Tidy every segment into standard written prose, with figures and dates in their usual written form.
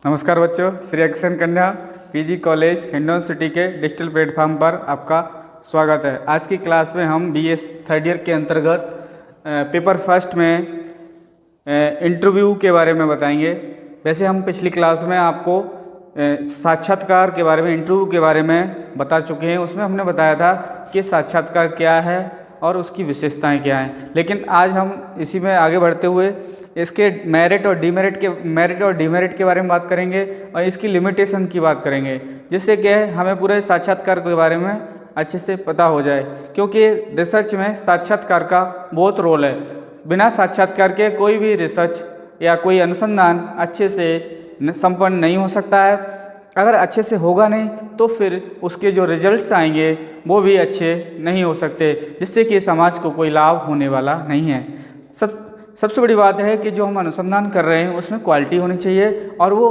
नमस्कार बच्चों, श्री एक्शन कन्या पीजी कॉलेज हिंडौन सिटी के डिजिटल प्लेटफॉर्म पर आपका स्वागत है। आज की क्लास में हम बीएस थर्ड ईयर के अंतर्गत पेपर फर्स्ट में इंटरव्यू के बारे में बताएंगे। वैसे हम पिछली क्लास में आपको साक्षात्कार के बारे में, इंटरव्यू के बारे में बता चुके हैं। उसमें हमने बताया था कि साक्षात्कार क्या है और उसकी विशेषताएं क्या हैं। लेकिन आज हम इसी में आगे बढ़ते हुए इसके मेरिट और डीमेरिट के बारे में बात करेंगे और इसकी लिमिटेशन की बात करेंगे, जिससे कि हमें पूरे साक्षात्कार के बारे में अच्छे से पता हो जाए। क्योंकि रिसर्च में साक्षात्कार का बहुत रोल है। बिना साक्षात्कार के कोई भी रिसर्च या कोई अनुसंधान अच्छे से संपन्न नहीं हो सकता है। अगर अच्छे से होगा नहीं तो फिर उसके जो रिजल्ट्स आएंगे वो भी अच्छे नहीं हो सकते, जिससे कि समाज को कोई लाभ होने वाला नहीं है। सबसे बड़ी बात है कि जो हम अनुसंधान कर रहे हैं उसमें क्वालिटी होनी चाहिए और वो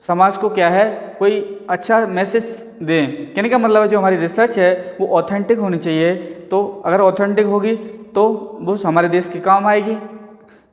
समाज को क्या है, कोई अच्छा मैसेज दें। कहने का मतलब है जो हमारी रिसर्च है वो ऑथेंटिक होनी चाहिए। तो अगर ऑथेंटिक होगी तो वो हमारे देश के काम आएगी।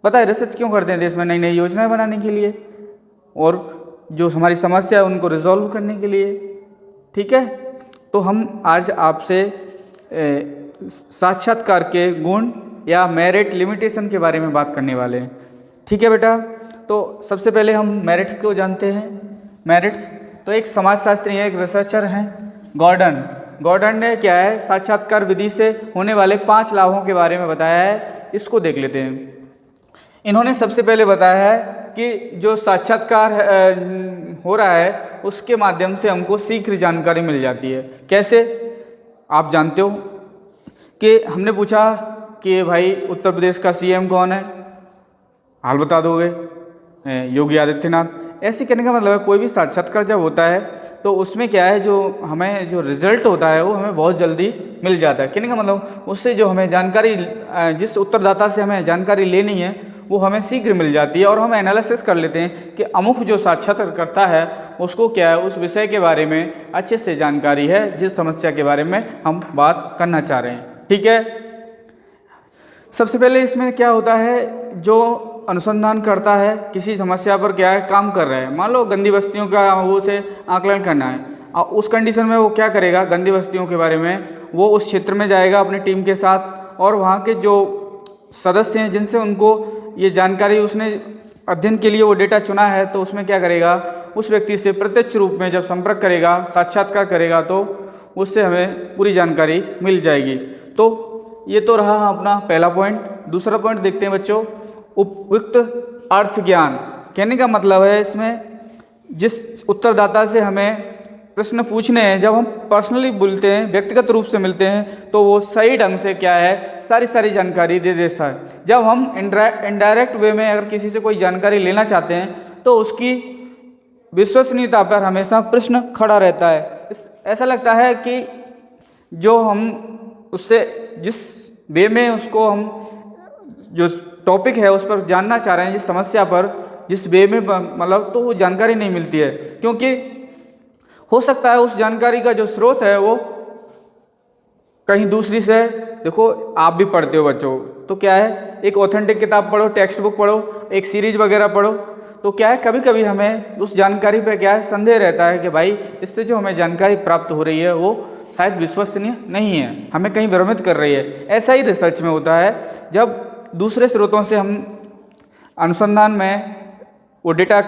पता है रिसर्च क्यों करते हैं? देश में नई नई योजनाएं बनाने के लिए और जो हमारी समस्या है उनको रिजॉल्व करने के लिए। ठीक है, तो हम आज आपसे साक्षात्कार के गुण या मेरिट लिमिटेशन के बारे में बात करने वाले हैं। ठीक है बेटा, तो सबसे पहले हम मेरिट्स को जानते हैं। मेरिट्स तो एक समाजशास्त्री हैं, एक रिसर्चर हैं, गॉर्डन ने क्या है, साक्षात्कार विधि से होने वाले 5 लाभों के बारे में बताया है। इसको देख लेते हैं। इन्होंने सबसे पहले बताया है कि जो साक्षात्कार हो रहा है उसके माध्यम से हमको शीघ्र जानकारी मिल जाती है। कैसे? आप जानते हो कि हमने पूछा कि भाई उत्तर प्रदेश का सीएम कौन है, हाल बता दोगे, योगी आदित्यनाथ। ऐसे कहने का मतलब है कोई भी साक्षात्कार जब होता है तो उसमें क्या है, जो हमें जो रिजल्ट होता है वो हमें बहुत जल्दी मिल जाता है। कहने का मतलब उससे जो हमें जानकारी, जिस उत्तरदाता से हमें जानकारी लेनी है वो हमें शीघ्र मिल जाती है और हम एनालिसिस कर लेते हैं कि अमुक जो साक्षात्कार करता है उसको क्या है, उस विषय के बारे में अच्छे से जानकारी है जिस समस्या के बारे में हम बात करना चाह रहे हैं। ठीक है, सबसे पहले इसमें क्या होता है, जो अनुसंधान करता है किसी समस्या पर क्या है, काम कर रहा है। मान लो गंदी बस्तियों का वो से आकलन करना है और उस कंडीशन में वो क्या करेगा, गंदी बस्तियों के बारे में वो उस क्षेत्र में जाएगा अपनी टीम के साथ और वहाँ के जो सदस्य हैं जिनसे उनको ये जानकारी, उसने अध्ययन के लिए वो डेटा चुना है, तो उसमें क्या करेगा, उस व्यक्ति से प्रत्यक्ष रूप में जब संपर्क करेगा, साक्षात्कार करेगा तो उससे हमें पूरी जानकारी मिल जाएगी। तो ये तो रहा अपना पहला पॉइंट। दूसरा पॉइंट देखते हैं बच्चों, उपयुक्त अर्थ ज्ञान। कहने का मतलब है इसमें जिस उत्तरदाता से हमें प्रश्न पूछने हैं, जब हम पर्सनली बोलते हैं, व्यक्तिगत रूप से मिलते हैं, तो वो सही ढंग से क्या है, सारी जानकारी दे देता है। जब हम इनडायरेक्ट वे में अगर किसी से कोई जानकारी लेना चाहते हैं तो उसकी विश्वसनीयता पर हमेशा प्रश्न खड़ा रहता है। ऐसा लगता है कि जो हम उससे जिस वे में उसको हम जो टॉपिक है उस पर जानना चाह रहे हैं, जिस समस्या पर जिस वे में मतलब, तो वो जानकारी नहीं मिलती है। क्योंकि हो सकता है उस जानकारी का जो स्रोत है वो कहीं दूसरी से। देखो आप भी पढ़ते हो बच्चों, तो क्या है, एक ऑथेंटिक किताब पढ़ो, टेक्स्ट बुक पढ़ो, एक सीरीज वगैरह पढ़ो, तो क्या है कभी कभी हमें उस जानकारी पे क्या है, संदेह रहता है कि भाई इससे जो हमें जानकारी प्राप्त हो रही है वो शायद विश्वसनीय नहीं है, हमें कहीं भ्रमित कर रही है। ऐसा ही रिसर्च में होता है। जब दूसरे स्रोतों से हम अनुसंधान में वो डेटा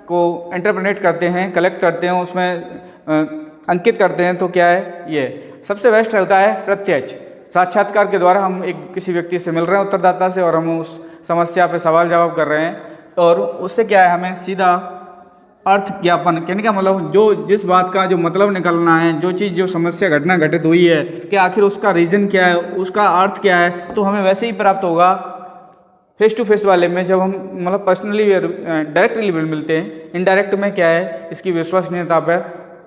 को इंटरप्रेट करते हैं, कलेक्ट करते हैं, उसमें अंकित करते हैं, तो क्या है, ये सबसे बेस्ट होता है प्रत्यक्ष साक्षात्कार के द्वारा। हम एक किसी व्यक्ति से मिल रहे हैं, उत्तरदाता से, और हम उस समस्या पे सवाल जवाब कर रहे हैं और उससे क्या है, हमें सीधा अर्थ ज्ञापन। कहने का मतलब जो जिस बात का जो मतलब निकलना है, जो चीज़, जो समस्या घटना घटित हुई है कि आखिर उसका रीज़न क्या है, उसका अर्थ क्या है, तो हमें वैसे ही प्राप्त होगा फेस टू फेस वाले में। जब हम मतलब पर्सनली डायरेक्टली मिलते हैं, इनडायरेक्ट में क्या है, इसकी विश्वसनीयता पर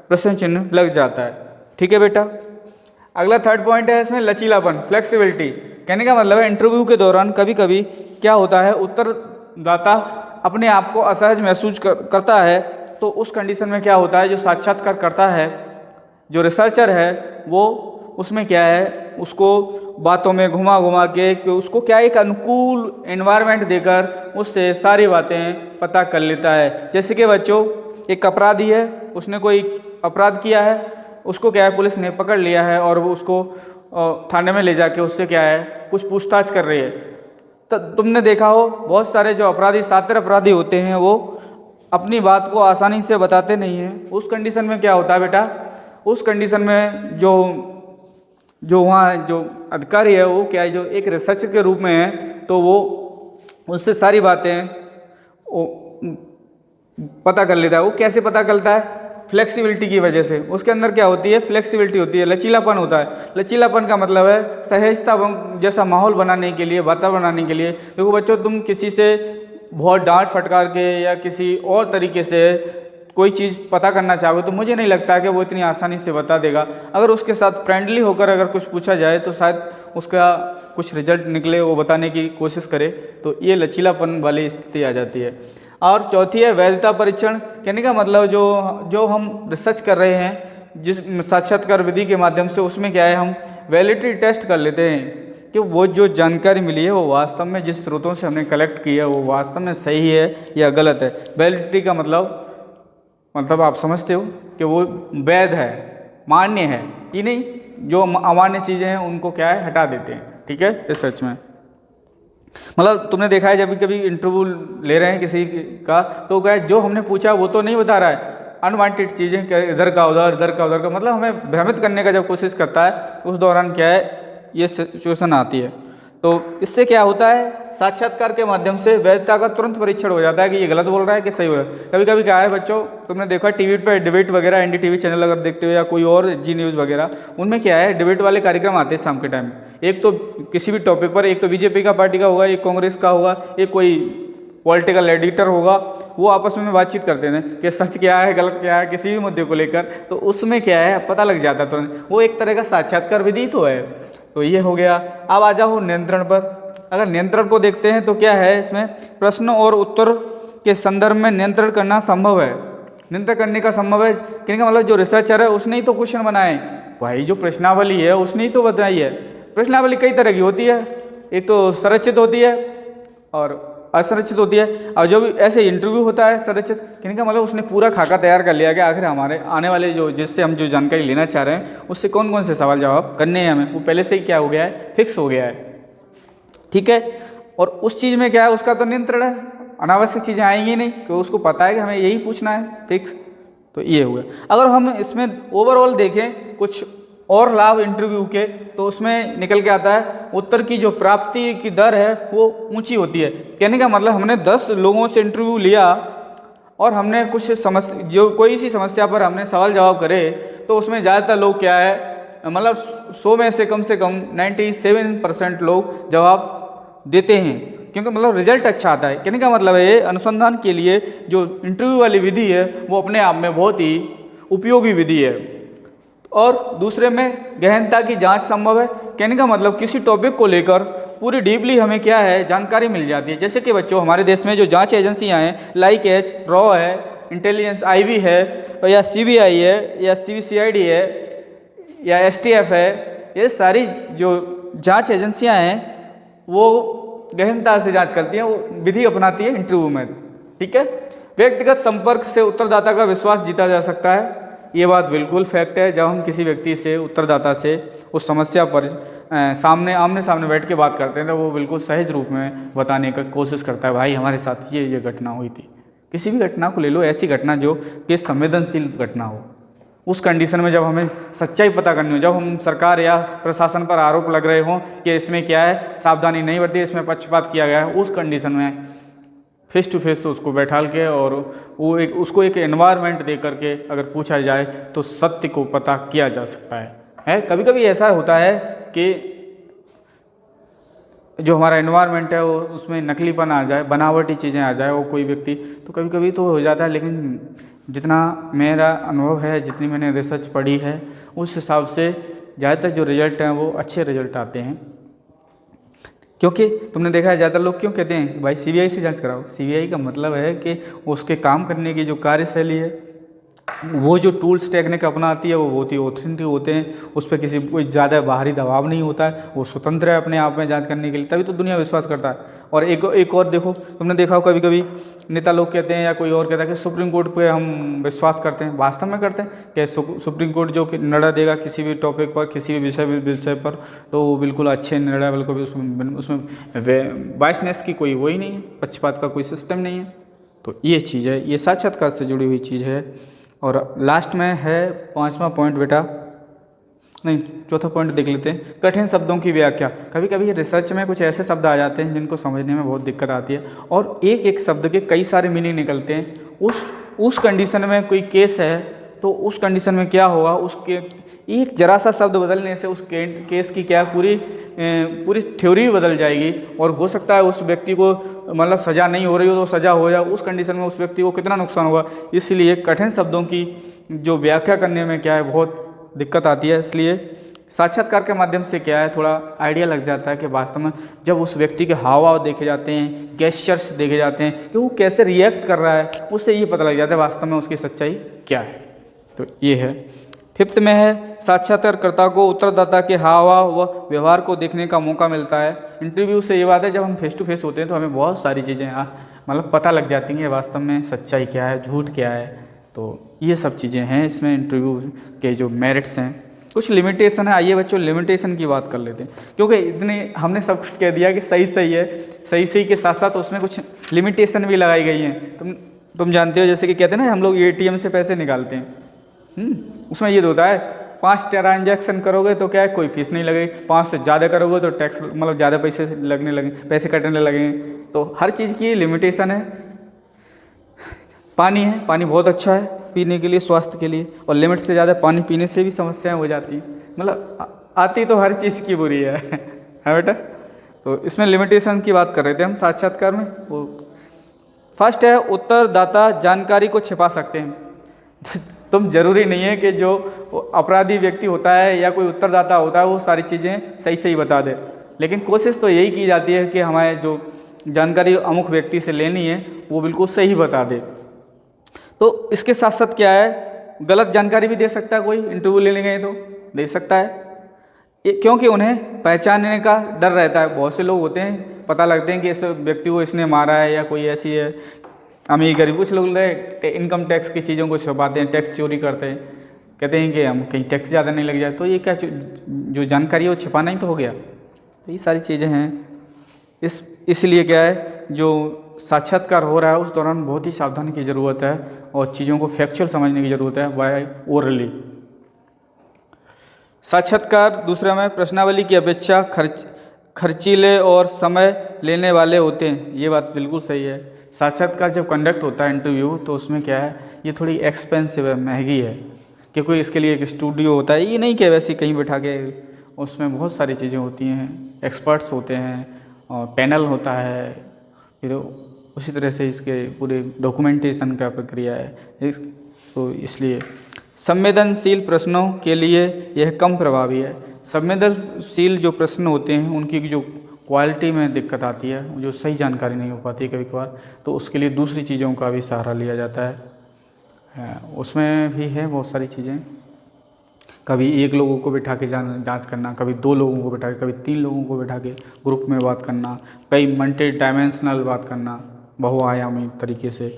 प्रश्न चिन्ह लग जाता है। ठीक है बेटा, अगला थर्ड पॉइंट है इसमें लचीलापन, फ्लेक्सिबिलिटी। कहने का मतलब है इंटरव्यू के दौरान कभी कभी क्या होता है, उत्तरदाता अपने आप को असहज महसूस करता है, तो उस कंडीशन में क्या होता है, जो साक्षात्कार करता है, जो रिसर्चर है, वो उसमें क्या है, उसको बातों में घुमा घुमा के कि उसको क्या एक अनुकूल एनवायरनमेंट देकर उससे सारी बातें पता कर लेता है। जैसे कि बच्चों, एक अपराधी है, उसने कोई अपराध किया है, उसको क्या है पुलिस ने पकड़ लिया है और वो उसको थाने में ले जाके उससे क्या है कुछ पूछताछ कर रही है। तो तुमने देखा हो बहुत सारे जो अपराधी, सातिर अपराधी होते हैं, वो अपनी बात को आसानी से बताते नहीं हैं। उस कंडीशन में क्या होता है बेटा, उस कंडीशन में जो वहाँ जो अधिकारी है वो क्या है, जो एक रिसर्च के रूप में है, तो वो उससे सारी बातें वो पता कर लेता है। वो कैसे पता करता है? फ्लेक्सिबिलिटी की वजह से। उसके अंदर क्या होती है? फ्लेक्सिबिलिटी होती है, लचीलापन होता है। लचीलापन का मतलब है सहजता जैसा माहौल बनाने के लिए, वातावरण बनाने के लिए। देखो बच्चों, तुम किसी से बहुत डांट फटकार के या किसी और तरीके से कोई चीज़ पता करना चाहोगे तो मुझे नहीं लगता कि वो इतनी आसानी से बता देगा। अगर उसके साथ फ्रेंडली होकर अगर कुछ पूछा जाए तो शायद उसका कुछ रिजल्ट निकले, वो बताने की कोशिश करे। तो ये लचीलापन वाली स्थिति आ जाती है। और चौथी है वैधता परीक्षण। कहने का मतलब जो हम रिसर्च कर रहे हैं, जिस साक्षात्कार विधि के माध्यम से, उसमें क्या है हम वैलिडिटी टेस्ट कर लेते हैं कि वो जो जानकारी मिली है वो वास्तव में जिस स्रोतों से हमने कलेक्ट की है वो वास्तव में सही है या गलत है। वैलिडिटी का मतलब आप समझते हो कि वो वैध है, मान्य है। ये नहीं जो अमान्य चीज़ें हैं उनको क्या है हटा देते हैं। ठीक है, रिसर्च में मतलब तुमने देखा है जब कभी इंटरव्यू ले रहे हैं किसी का, तो क्या है जो हमने पूछा वो तो नहीं बता रहा है, अनवांटेड चीज़ें इधर का उधर, इधर का उधर का, मतलब हमें भ्रमित करने का जब कोशिश करता है उस दौरान क्या है ये सिचुएशन आती है। तो इससे क्या होता है, साक्षात्कार के माध्यम से वैधता का तुरंत परीक्षण हो जाता है कि ये गलत बोल रहा है कि सही हो रहा है। कभी कभी क्या है बच्चों, तुमने देखा टीवी पे डिबेट वगैरह, एनडीटीवी चैनल अगर देखते हो या कोई और जी न्यूज़ वगैरह, उनमें क्या है डिबेट वाले कार्यक्रम आते हैं शाम के टाइम। एक तो किसी भी टॉपिक पर, एक तो बीजेपी का पार्टी का होगा, एक कांग्रेस का होगा, एक कोई पॉलिटिकल एडिटर होगा, वो आपस में बातचीत करते हैं कि सच क्या है गलत क्या है किसी भी मुद्दे को लेकर। तो उसमें क्या है पता लग जाता है तुरंत। वो एक तरह का साक्षात्कार विधि तो है। तो ये हो गया। अब आ जाओ नियंत्रण पर। अगर नियंत्रण को देखते हैं तो क्या है, इसमें प्रश्न और उत्तर के संदर्भ में नियंत्रण करना संभव है। नियंत्रण करने का संभव है कहने का मतलब जो रिसर्चर है उसने ही तो क्वेश्चन बनाए भाई, जो प्रश्नावली है उसने ही तो बताई है। प्रश्नावली कई तरह की होती है, एक तो संरचित होती है और असंरचित होती है। और जो भी ऐसे इंटरव्यू होता है संरचित, कहने का मतलब उसने पूरा खाका तैयार कर लिया कि आखिर हमारे आने वाले जो जिससे हम जो जानकारी लेना चाह रहे हैं उससे कौन कौन से सवाल जवाब करने हैं हमें, वो पहले से ही क्या हो गया है, फिक्स हो गया है। ठीक है, और उस चीज़ में क्या है उसका तो नियंत्रण है, अनावश्यक चीज़ें आएंगी नहीं कि उसको पता है कि हमें यही पूछना है फिक्स। तो ये हो गया। अगर हम इसमें ओवरऑल देखें कुछ और लाभ इंटरव्यू के, तो उसमें निकल के आता है उत्तर की जो प्राप्ति की दर है वो ऊंची होती है। कहने का मतलब हमने 10 लोगों से इंटरव्यू लिया और हमने कुछ समस्या, जो कोई सी समस्या पर हमने सवाल जवाब करे, तो उसमें ज़्यादातर लोग क्या है मतलब 100 में से कम 97% लोग जवाब देते हैं, क्योंकि मतलब रिजल्ट अच्छा आता है। कहने का मतलब है अनुसंधान के लिए जो इंटरव्यू वाली विधि है वो अपने आप में बहुत ही उपयोगी विधि है। और दूसरे में गहनता की जांच संभव है। कहने का मतलब किसी टॉपिक को लेकर पूरी डीपली हमें क्या है जानकारी मिल जाती है। जैसे कि बच्चों हमारे देश में जो जांच एजेंसियां हैं, लाइक एच, रॉ है, इंटेलिजेंस आईवी है, या सीबीआई है, या सीबीसीआईडी है, या एसटीएफ है, ये सारी जो जांच एजेंसियां हैं वो गहनता से जांच करती हैं, वो विधि अपनाती है इंटरव्यू में। ठीक है, व्यक्तिगत संपर्क से उत्तरदाता का विश्वास जीता जा सकता है। ये बात बिल्कुल फैक्ट है। जब हम किसी व्यक्ति से, उत्तरदाता से उस समस्या पर आमने सामने बैठ के बात करते हैं तो वो बिल्कुल सहज रूप में बताने की कोशिश करता है, भाई हमारे साथ ये घटना हुई थी। किसी भी घटना को ले लो, ऐसी घटना जो कि संवेदनशील घटना हो। उस कंडीशन में जब हमें सच्चाई पता करनी हो, जब हम सरकार या प्रशासन पर आरोप लग रहे हों कि इसमें क्या है सावधानी नहीं बरती, इसमें पक्षपात किया गया है, उस कंडीशन में फेस टू फेस तो उसको बैठाल के और वो उसको एक एनवायरनमेंट दे करके अगर पूछा जाए तो सत्य को पता किया जा सकता है। कभी कभी ऐसा होता है कि जो हमारा एनवायरनमेंट है वो उसमें नकलीपन आ जाए, बनावटी चीज़ें आ जाए, वो कोई व्यक्ति, तो कभी कभी तो हो जाता है। लेकिन जितना मेरा अनुभव है, जितनी मैंने रिसर्च पढ़ी है, उस हिसाब से ज़्यादातर जो रिजल्ट हैं वो अच्छे रिजल्ट आते हैं। क्योंकि तुमने देखा है ज़्यादातर लोग क्यों कहते हैं भाई सीबीआई से जांच कराओ। सीबीआई का मतलब है कि उसके काम करने की जो कार्यशैली है वो जो टूल्स टेक्निक अपनाती है वो बहुत ही ऑथेंटिक होते हैं, उस पर किसी कोई ज़्यादा बाहरी दबाव नहीं होता है, वो स्वतंत्र है अपने आप में जांच करने के लिए, तभी तो दुनिया विश्वास करता है। और एक और देखो, तुमने देखा हो कभी कभी नेता लोग कहते हैं या कोई और कहता है कि सुप्रीम कोर्ट पे हम विश्वास करते हैं, वास्तव में करते हैं कि सुप्रीम कोर्ट जो निर्णय देगा किसी भी टॉपिक पर, किसी भी विषय पर, तो वो बिल्कुल अच्छे निर्णय, बिल्कुल उसमें बायसनेस की कोई वो ही नहीं है, पक्षपात का कोई सिस्टम नहीं है। तो ये चीज़ है, ये साक्षात्कार से जुड़ी हुई चीज़ है। और लास्ट में है 5वां पॉइंट बेटा, नहीं 4था पॉइंट देख लेते हैं, कठिन शब्दों की व्याख्या। कभी कभी रिसर्च में कुछ ऐसे शब्द आ जाते हैं जिनको समझने में बहुत दिक्कत आती है, और एक एक शब्द के कई सारे मीनिंग निकलते हैं। उस कंडीशन में कोई केस है तो उस कंडीशन में क्या होगा, उसके एक जरा सा शब्द बदलने से उस केस की क्या पूरी थ्योरी बदल जाएगी, और हो सकता है उस व्यक्ति को मतलब सज़ा नहीं हो रही हो तो सज़ा हो जाए, उस कंडीशन में उस व्यक्ति को कितना नुकसान होगा। इसलिए कठिन शब्दों की जो व्याख्या करने में क्या है बहुत दिक्कत आती है। इसलिए साक्षात्कार के माध्यम से क्या है थोड़ा आइडिया लग जाता है कि वास्तव में जब उस व्यक्ति के हाव भाव देखे जाते हैं, गेस्चर्स देखे जाते हैं कि वो कैसे रिएक्ट कर रहा है, उससे ये पता लग जाता है वास्तव में उसकी सच्चाई क्या है। तो ये है। 5th में है साक्षात्कारकर्ता को उत्तरदाता के हाव भाव व व्यवहार को देखने का मौका मिलता है। इंटरव्यू से ये बात है, जब हम फेस टू फेस होते हैं तो हमें बहुत सारी चीज़ें मतलब पता लग जाती हैं वास्तव में सच्चाई क्या है, झूठ क्या है। तो ये सब चीज़ें हैं इसमें इंटरव्यू के जो मेरिट्स हैं। कुछ लिमिटेशन है, आइए बच्चों लिमिटेशन की बात कर लेते हैं, क्योंकि इतने हमने सब कुछ कह दिया कि सही सही है, सही सही के साथ साथ उसमें कुछ लिमिटेशन भी लगाई गई हैं। तुम जानते हो, जैसे कि कहते हैं ना हम लोग ATM से पैसे निकालते हैं, उसमें ये होता है 5 ट्रांजैक्शन करोगे तो क्या है कोई फीस नहीं लगेगी, 5 से ज़्यादा करोगे तो टैक्स मतलब ज़्यादा पैसे लगने लगे, पैसे कटने लगेंगे। तो हर चीज़ की लिमिटेशन है। पानी है, पानी बहुत अच्छा है पीने के लिए, स्वास्थ्य के लिए, और लिमिट से ज़्यादा पानी पीने से भी समस्याएं हो जाती हैं, मतलब आती तो हर चीज़ की बुरी है बेटा। तो इसमें लिमिटेशन की बात कर रहे थे हम साक्षात्कार में। वो फर्स्ट है उत्तरदाता जानकारी को छिपा सकते हैं। तुम जरूरी नहीं है कि जो अपराधी व्यक्ति होता है या कोई उत्तरदाता होता है वो सारी चीज़ें सही सही बता दे, लेकिन कोशिश तो यही की जाती है कि हमारे जो जानकारी अमुक व्यक्ति से लेनी है वो बिल्कुल सही बता दे। तो इसके साथ साथ क्या है, गलत जानकारी भी दे सकता है, कोई इंटरव्यू लेने गए तो दे सकता है, क्योंकि उन्हें पहचानने का डर रहता है। बहुत से लोग होते हैं पता लगते हैं कि इस व्यक्ति को इसने मारा है या कोई ऐसी है अमीर गरीब, कुछ लोग इनकम टैक्स की चीज़ों को छुपाते हैं, टैक्स चोरी करते हैं, कहते हैं कि हम कहीं टैक्स ज़्यादा नहीं लग जाए। तो ये क्या जो जानकारी है वो छिपाना ही तो हो गया। तो ये सारी चीज़ें हैं। इसलिए क्या है, जो साक्षात्कार हो रहा है उस दौरान बहुत ही सावधानी की ज़रूरत है और चीज़ों को फैक्चुअल समझने की ज़रूरत है बाय ओरली। साक्षात्कार दूसरा में प्रश्नावली की अपेक्षा खर्चीले और समय लेने वाले होते हैं। ये बात बिल्कुल सही है। साक्षात्कार जब कंडक्ट होता है इंटरव्यू तो उसमें क्या है, ये थोड़ी एक्सपेंसिव है, महंगी है, क्योंकि इसके लिए एक स्टूडियो होता है। ये नहीं कि वैसे कहीं बैठा के, उसमें बहुत सारी चीज़ें होती हैं, एक्सपर्ट्स होते हैं और पैनल होता है, फिर उसी तरह से इसके पूरे डॉक्यूमेंटेशन का प्रक्रिया है। तो इसलिए संवेदनशील प्रश्नों के लिए यह कम प्रभावी है। संवेदनशील जो प्रश्न होते हैं उनकी जो क्वालिटी में दिक्कत आती है, जो सही जानकारी नहीं हो पाती कभी कभार, तो उसके लिए दूसरी चीज़ों का भी सहारा लिया जाता है। उसमें भी है बहुत सारी चीज़ें, कभी एक लोगों को बिठा के जांच करना, कभी 2 लोगों को बिठा के, कभी 3 लोगों को बिठा के ग्रुप में बात करना, कई मल्टी डायमेंशनल बात करना, बहुआयामी तरीके से।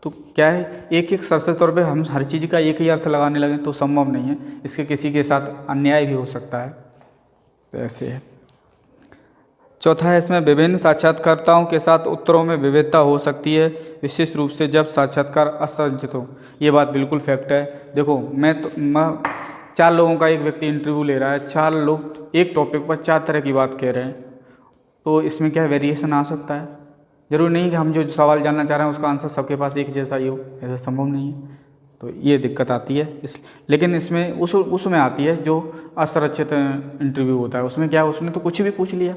तो क्या है, एक एक सरसरी तौर पे हम हर चीज़ का एक ही अर्थ लगाने लगे तो संभव नहीं है, इसके किसी के साथ अन्याय भी हो सकता है। तो ऐसे है। चौथा है, इसमें विभिन्न साक्षात्कारताओं के साथ उत्तरों में विविधता हो सकती है, विशेष रूप से जब साक्षात्कार असंरचित हो। ये बात बिल्कुल फैक्ट है। देखो मैं 4 लोगों का एक व्यक्ति इंटरव्यू ले रहा है, 4 लोग एक टॉपिक पर 4 तरह की बात कह रहे हैं, तो इसमें क्या वेरिएशन आ सकता है। जरूरी नहीं कि हम जो सवाल जानना चाह रहे हैं उसका आंसर सबके पास एक जैसा ही हो, ऐसा संभव नहीं है। तो ये दिक्कत आती है। लेकिन इसमें उसमें आती है जो असंरचित इंटरव्यू होता है, उसमें क्या है, उसने तो कुछ भी पूछ लिया।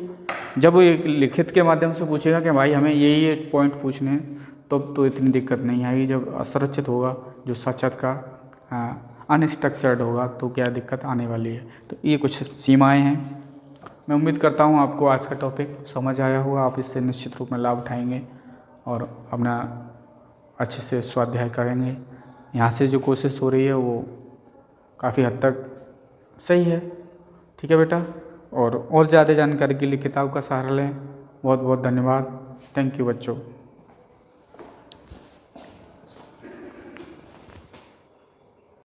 जब वो एक लिखित के माध्यम से पूछेगा कि भाई हमें ये पॉइंट पूछने हैं, तो इतनी दिक्कत नहीं आएगी। जब असंरचित होगा, जो साक्षात्कार अनस्ट्रक्चर्ड होगा, तो क्या दिक्कत आने वाली है। तो ये कुछ सीमाएँ हैं। मैं उम्मीद करता हूँ आपको आज का टॉपिक समझ आया होगा, आप इससे निश्चित रूप में लाभ उठाएंगे और अपना अच्छे से स्वाध्याय करेंगे। यहाँ से जो कोशिश हो रही है वो काफ़ी हद तक सही है। ठीक है बेटा, और ज़्यादा जानकारी के लिए किताब का सहारा लें। बहुत बहुत धन्यवाद। थैंक यू बच्चों।